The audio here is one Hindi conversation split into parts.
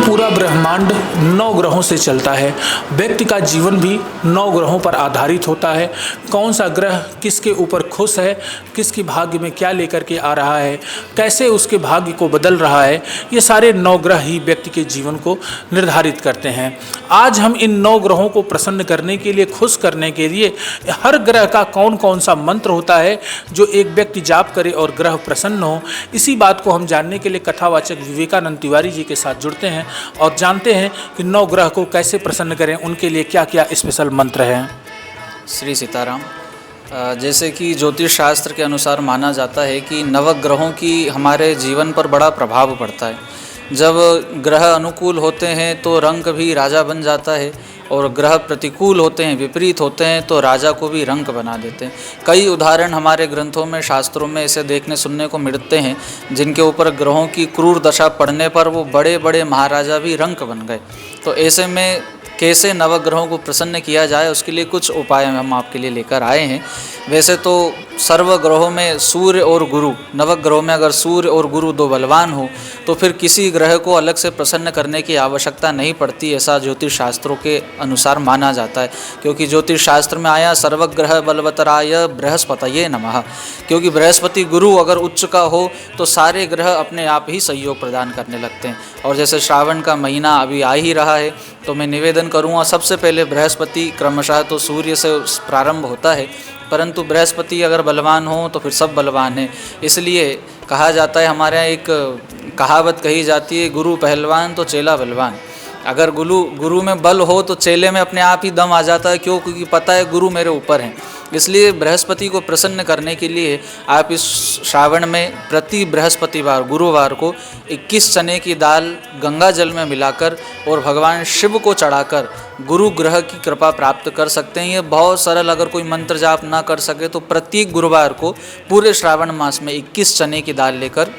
पूरा ब्रह्मांड 9 ग्रहों से चलता है। व्यक्ति का जीवन भी 9 ग्रहों पर आधारित होता है। कौन सा ग्रह किसके ऊपर खुश है, किसकी भाग्य में क्या लेकर के आ रहा है, कैसे उसके भाग्य को बदल रहा है, ये सारे 9 ग्रह ही व्यक्ति के जीवन को निर्धारित करते हैं। आज हम इन 9 ग्रहों को प्रसन्न करने के लिए, खुश करने के लिए हर ग्रह का कौन कौन सा मंत्र होता है जो एक व्यक्ति जाप करे और ग्रह प्रसन्न हो, इसी बात को हम जानने के लिए कथावाचक विवेकानंद तिवारी जी के साथ जुड़ते हैं और जानते हैं कि 9 ग्रह को कैसे प्रसन्न करें, उनके लिए क्या क्या स्पेशल मंत्र हैं। श्री सीताराम। जैसे कि ज्योतिष शास्त्र के अनुसार माना जाता है कि नवग्रहों की हमारे जीवन पर बड़ा प्रभाव पड़ता है। जब ग्रह अनुकूल होते हैं तो रंक भी राजा बन जाता है, और ग्रह प्रतिकूल होते हैं, विपरीत होते हैं तो राजा को भी रंक बना देते हैं। कई उदाहरण हमारे ग्रंथों में, शास्त्रों में ऐसे देखने सुनने को मिलते हैं जिनके ऊपर ग्रहों की क्रूर दशा पड़ने पर वो बड़े बड़े महाराजा भी रंक बन गए। तो ऐसे में कैसे नवग्रहों को प्रसन्न किया जाए, उसके लिए कुछ उपाय हम आपके लिए लेकर आए हैं। वैसे तो सर्व ग्रहों में सूर्य और गुरु, नवग्रहों में अगर सूर्य और गुरु दो बलवान हो तो फिर किसी ग्रह को अलग से प्रसन्न करने की आवश्यकता नहीं पड़ती, ऐसा ज्योतिष शास्त्रों के अनुसार माना जाता है। क्योंकि ज्योतिष शास्त्र में आया सर्वग्रह बलवतराय बृहस्पतये नमः। क्योंकि बृहस्पति गुरु अगर उच्च का हो तो सारे ग्रह अपने आप ही सहयोग प्रदान करने लगते हैं। और जैसे श्रावण का महीना अभी आ ही रहा है तो मैं निवेदन करूँगा, सबसे पहले बृहस्पति क्रमशः तो सूर्य से प्रारंभ होता है, परंतु बृहस्पति अगर बलवान हो तो फिर सब बलवान हैं। इसलिए कहा जाता है, हमारे यहाँ एक कहावत कही जाती है, गुरु पहलवान तो चेला बलवान। अगर गुरु में बल हो तो चेले में अपने आप ही दम आ जाता है। क्यों? क्योंकि पता है गुरु मेरे ऊपर हैं। इसलिए बृहस्पति को प्रसन्न करने के लिए आप इस श्रावण में प्रति बृहस्पतिवार, गुरुवार को 21 चने की दाल गंगा जल में मिलाकर और भगवान शिव को चढ़ाकर गुरु ग्रह की कृपा प्राप्त कर सकते हैं। ये बहुत सरल, अगर कोई मंत्र जाप ना कर सके तो प्रत्येक गुरुवार को पूरे श्रावण मास में 21 चने की दाल लेकर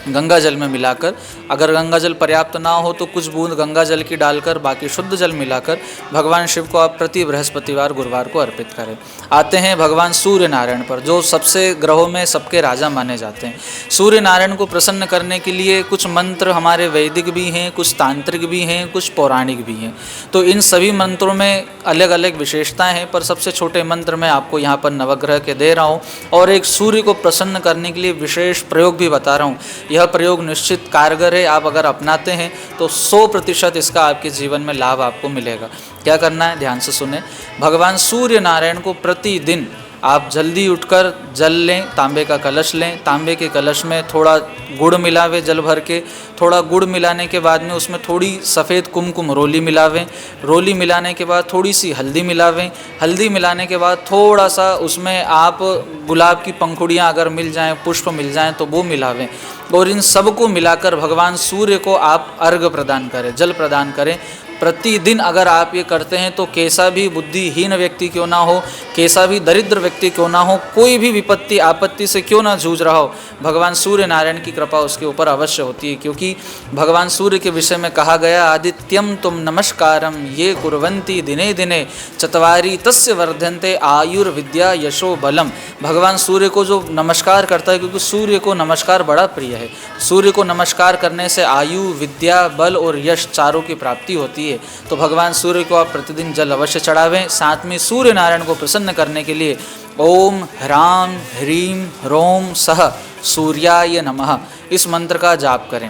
गंगा जल में मिलाकर, अगर गंगा जल पर्याप्त ना हो तो कुछ बूंद गंगा जल की डालकर बाकी शुद्ध जल मिलाकर भगवान शिव को आप प्रति बृहस्पतिवार गुरुवार को अर्पित करें। आते हैं भगवान सूर्य नारायण पर, जो सबसे ग्रहों में सबके राजा माने जाते हैं। सूर्य नारायण को प्रसन्न करने के लिए कुछ मंत्र हमारे वैदिक भी हैं, कुछ तांत्रिक भी हैं, कुछ पौराणिक भी हैं। तो इन सभी मंत्रों में अलग अलग विशेषताएँ हैं, पर सबसे छोटे मंत्र मैं आपको यहाँ पर नवग्रह के दे रहा हूँ और एक सूर्य को प्रसन्न करने के लिए विशेष प्रयोग भी बता रहा हूँ। यह प्रयोग निश्चित कारगर है। आप अगर अपनाते हैं तो 100% इसका आपके जीवन में लाभ आपको मिलेगा। क्या करना है, ध्यान से सुने। भगवान सूर्य नारायण को प्रतिदिन आप जल्दी उठकर जल लें, तांबे का कलश लें, तांबे के कलश में थोड़ा गुड़ मिलावें जल भर के। थोड़ा गुड़ मिलाने के बाद में उसमें थोड़ी सफ़ेद कुमकुम रोली मिलावें। रोली मिलाने के बाद थोड़ी सी हल्दी मिलावें। हल्दी मिलाने के बाद थोड़ा सा उसमें आप गुलाब की पंखुड़ियाँ अगर मिल जाएं, पुष्प मिल जाएं तो वो मिलावें। और इन सबको मिलाकर भगवान सूर्य को आप अर्घ्य प्रदान करें, जल प्रदान करें। प्रतिदिन अगर आप ये करते हैं तो कैसा भी बुद्धिहीन व्यक्ति क्यों ना हो, कैसा भी दरिद्र व्यक्ति क्यों ना हो, कोई भी विपत्ति आपत्ति से क्यों ना जूझ रहा हो, भगवान सूर्य नारायण की कृपा उसके ऊपर अवश्य होती है। क्योंकि भगवान सूर्य के विषय में कहा गया, आदित्यम तुम नमस्कारम ये कुर्वन्ति दिने दिने चत्वारि तस्य वर्धन्ते आयुर्विद्या यशो बलम। भगवान सूर्य को जो नमस्कार करता है, क्योंकि सूर्य को नमस्कार बड़ा प्रिय है, सूर्य को नमस्कार करने से आयु, विद्या, बल और यश चारों की प्राप्ति होती है। तो भगवान सूर्य को आप प्रतिदिन जल अवश्य चढ़ावें। साथ में सूर्य नारायण को प्रसन्न करने के लिए ओम ह्रां ह्रीं ह्रौं सः सूर्याय नमः इस मंत्र का जाप करें।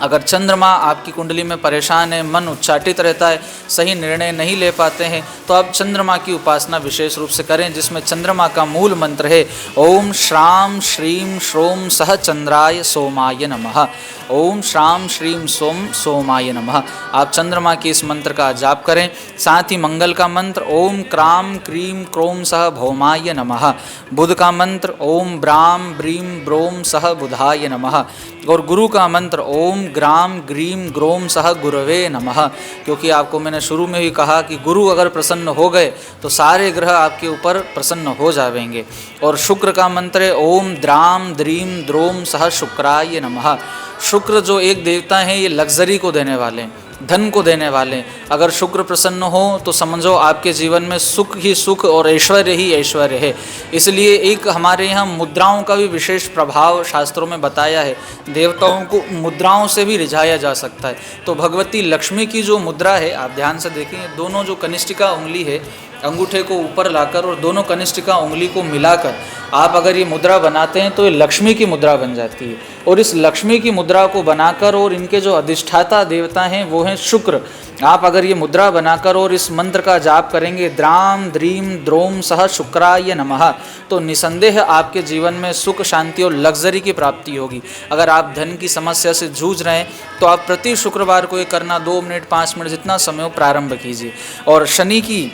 अगर चंद्रमा आपकी कुंडली में परेशान है, मन उच्चाटित रहता है, सही निर्णय नहीं ले पाते हैं, तो आप चंद्रमा की उपासना विशेष रूप से करें, जिसमें चंद्रमा का मूल मंत्र है ओम श्रां श्रीं श्रों सह चंद्राय सोमाय नमः। ओम श्रां श्रीं सोम सोमाय नमः। आप चंद्रमा के इस मंत्र का जाप करें। साथ ही मंगल का मंत्र ओम क्रां क्रीं क्रों सह भौमाय नमः। बुध का मंत्र ओम ब्रां ब्रीं ब्रों सह बुधाय नमः। और गुरु का मंत्र ओम ग्राम ग्रीम ग्रोम सह गुरवे नमः। क्योंकि आपको मैंने शुरू में ही कहा कि गुरु अगर प्रसन्न हो गए तो सारे ग्रह आपके ऊपर प्रसन्न हो जाएंगे। और शुक्र का मंत्र है ओम द्राम द्रीम द्रोम सह शुक्राय नमः। शुक्र जो एक देवता हैं, ये लग्जरी को देने वाले हैं, धन को देने वाले हैं, अगर शुक्र प्रसन्न हो तो समझो आपके जीवन में सुख ही सुख और ऐश्वर्य ही ऐश्वर्य है। इसलिए एक हमारे यहाँ मुद्राओं का भी विशेष प्रभाव शास्त्रों में बताया है। देवताओं को मुद्राओं से भी रिझाया जा सकता है। तो भगवती लक्ष्मी की जो मुद्रा है, आप ध्यान से देखें, दोनों जो कनिष्ठिका उंगली है, अंगूठे को ऊपर लाकर और दोनों कनिष्ठिका उंगली को मिलाकर आप अगर ये मुद्रा बनाते हैं तो ये लक्ष्मी की मुद्रा बन जाती है। और इस लक्ष्मी की मुद्रा को बनाकर और इनके जो अधिष्ठाता देवता हैं वो हैं शुक्र, आप अगर ये मुद्रा बनाकर और इस मंत्र का जाप करेंगे द्राम द्रीम द्रोम सह शुक्राय नमः, तो निसंदेह आपके जीवन में सुख शांति और लग्जरी की प्राप्ति होगी। अगर आप धन की समस्या से जूझ रहे हैं तो आप प्रति शुक्रवार को ये करना 2 मिनट 5 मिनट जितना समय हो प्रारंभ कीजिए। और शनि की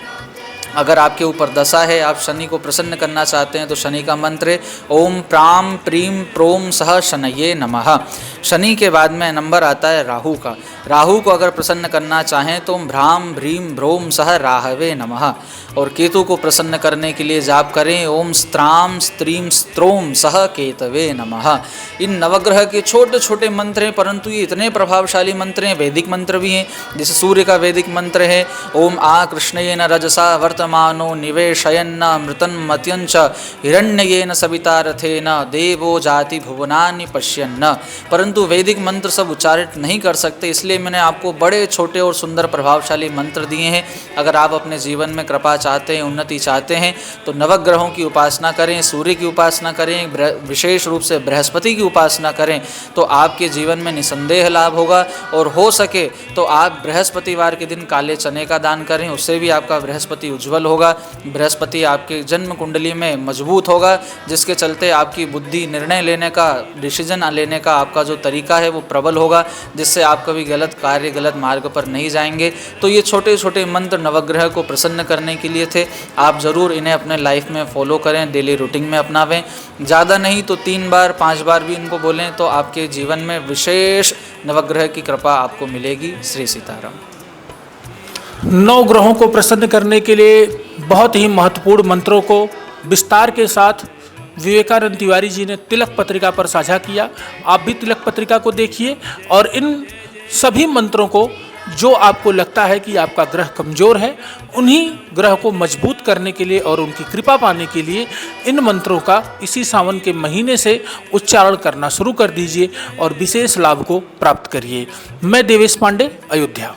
अगर आपके ऊपर दशा है, आप शनि को प्रसन्न करना चाहते हैं तो शनि का मंत्र है ओम प्राम प्रीम प्रोम सह शनये नमः। शनि के बाद में नंबर आता है राहु का। राहु को अगर प्रसन्न करना चाहें तो भ्राम भ्रीम भ्रोम सह राहवे नमः। और केतु को प्रसन्न करने के लिए जाप करें ओम स्त्राम स्त्रीम स्त्रोम सह केतवे नमः। इन नवग्रह के छोटे छोटे मंत्र हैं, परंतु ये इतने प्रभावशाली मंत्र हैं, वैदिक मंत्र भी हैं। जैसे सूर्य का वैदिक मंत्र है ओम आ कृष्णयेन रजसा वर्तमानो निवेशयन्न मृतन मत्यंच हिरण्ययेन सविता रथेन देवो जाति भुवनानि पश्यन्न। परंतु वैदिक मंत्र सब उच्चारित नहीं कर सकते, इसलिए मैंने आपको बड़े छोटे और सुंदर प्रभावशाली मंत्र दिए हैं। अगर आप अपने जीवन में कृपा चाहते हैं, उन्नति चाहते हैं तो नवग्रहों की उपासना करें, सूर्य की उपासना करें, विशेष रूप से बृहस्पति की उपासना करें तो आपके जीवन में निसंदेह लाभ होगा। और हो सके तो आप बृहस्पतिवार के दिन काले चने का दान करें, उससे भी आपका बृहस्पति उज्जवल होगा। बृहस्पति आपके जन्म कुंडली में मजबूत होगा, जिसके चलते आपकी बुद्धि, निर्णय लेने का, डिसीजन लेने का आपका जो तरीका है वो प्रबल होगा, जिससे आप कभी गलत कार्य, गलत मार्ग पर नहीं जाएंगे। तो ये छोटे छोटे मंत्र नवग्रह को प्रसन्न करने के लिए थे। आप ज़रूर इन्हें अपने लाइफ में फॉलो करें, डेली रूटीन में अपनावें। ज़्यादा नहीं तो 3 बार 5 बार भी इनको बोलें तो आपके जीवन में विशेष नवग्रह की कृपा आपको मिलेगी। श्री सीताराम। 9 ग्रहों को प्रसन्न करने के लिए बहुत ही महत्वपूर्ण मंत्रों को विस्तार के साथ विवेकानंद तिवारी जी ने तिलक पत्रिका पर साझा किया। आप भी तिलक पत्रिका को देखिए और इन सभी मंत्रों को, जो आपको लगता है कि आपका ग्रह कमज़ोर है, उन्हीं ग्रह को मजबूत करने के लिए और उनकी कृपा पाने के लिए इन मंत्रों का इसी सावन के महीने से उच्चारण करना शुरू कर दीजिए और विशेष लाभ को प्राप्त करिए। मैं देवेश पांडे, अयोध्या।